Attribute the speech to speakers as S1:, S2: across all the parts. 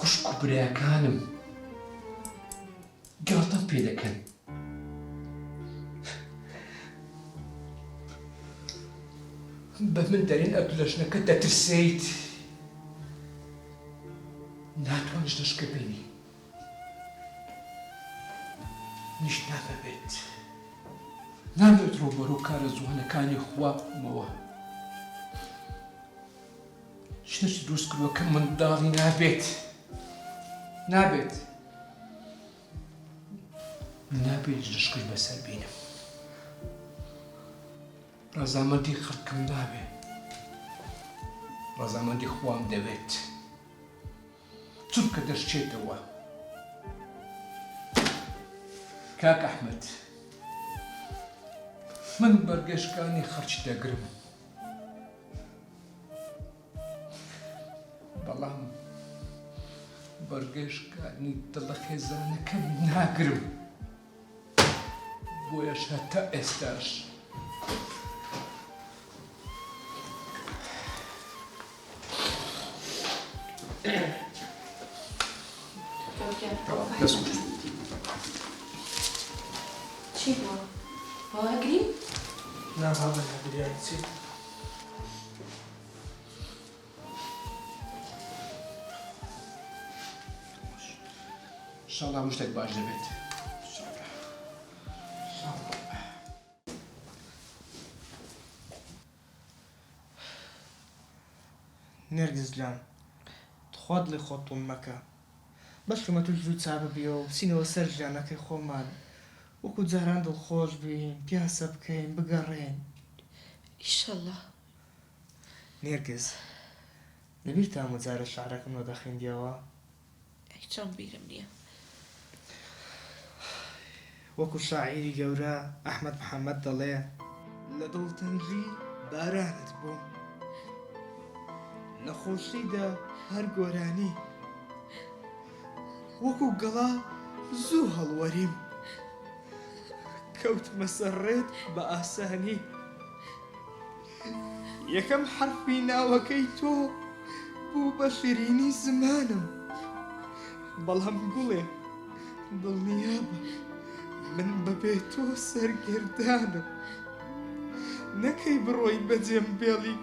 S1: خوشک و برایەکانم گاڵتەم پێ دەکەن. بە من دەرێن ئەبدولەژنەکە دەترسیت. ناتوانیش دەشکە بینی. نیش نامەوێت. نامەوێت ڕۆبەرۆ کارە جوانەکانی خوا بمەوە. شتێکی دروست کردووە کە منداڵی نابێت. نابێت. نابێت دەشکەی بەسەر بینم. ڕەزامەندی خەڵکم نابێت. ڕەزامەندی خوام دەوێت. چونکە دەشتێتەوە. کاک ئەحمەد، من بەرگەشتەکانی خەرج دەگرم. بەڵام بەرگەشتەکانی دڵە خێزانەکەم ناگرم. بۆیەش هەتا ئێستاش
S2: چی بووە؟ هەواگری؟
S3: ناباوە نەگریایی چی؟
S1: ئینشاڵڵا هەموو شتێک باش دەبێت.
S3: نێرگز جان، تخوا دڵی خۆت توم مەکە. بەشکەمە توش زوو چابە بیەوە و بچینەوە سەر ژیانەکەی خۆمان. وەکو جاران دڵخۆش بین، پیاسە بکەین، بگەڕێن.
S2: ئیشەڵڵا.
S3: نێرگز، لەبیرتە هەموو جارە شەعرەکەم لۆ دەخوێندیەوە؟
S2: هیچم بیرم نییە.
S3: وەکو شاعیری گەورە ئەحمەد محەممەد دەڵێ لە دڵتەنگی بارانت بووم، لە خۆشیدا هەر گۆرانی، وەکو گەڵا زوو هەڵوەریم، کەوتمە سەر ڕێت بە ئاسانی. یەکەم حرفی ناوەکەی تۆ بوو بە شیرینی زمانم. بەڵام گوڵێ دڵنیابە من بەبێ تۆ سەرگردانم. نەکەی بڕۆی بەجێم بێڵی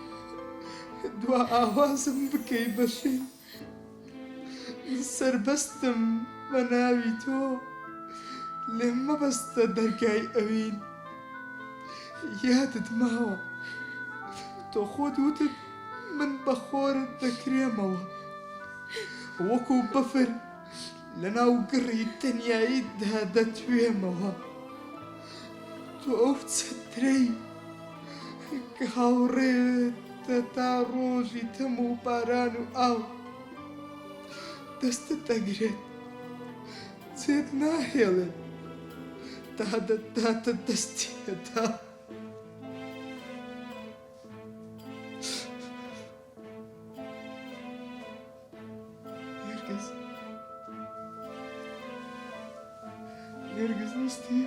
S3: دوا ئاوازم بکەی بەشی. سەربەستم بە ناوی تۆ لێم مەبەستە دەرگای ئەوین. یادت ماوە تۆ خۆت وتت من بە خۆرت دەکرێمەوە، وەکو بەفر لە ناو گڕی تەنیاییتدا دەتوێمەوە. تۆ ئەو چەترەی کە هاوڕێتە تا ڕۆژی تەم و باران و ئاو. دەستت دەگرێت چێت ناهێڵێت تا دەداتە دەستێدا. نێرگز، نێرگز نیستی؟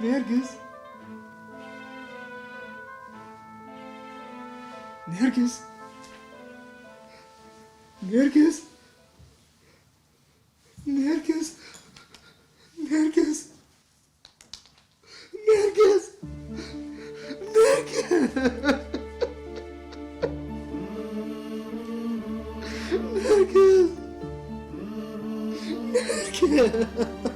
S3: نێرگز، نێرگز، نێرگز، نێرگز، نێرگز، نێرگز، نێرگز، نێرگز، نێرگز.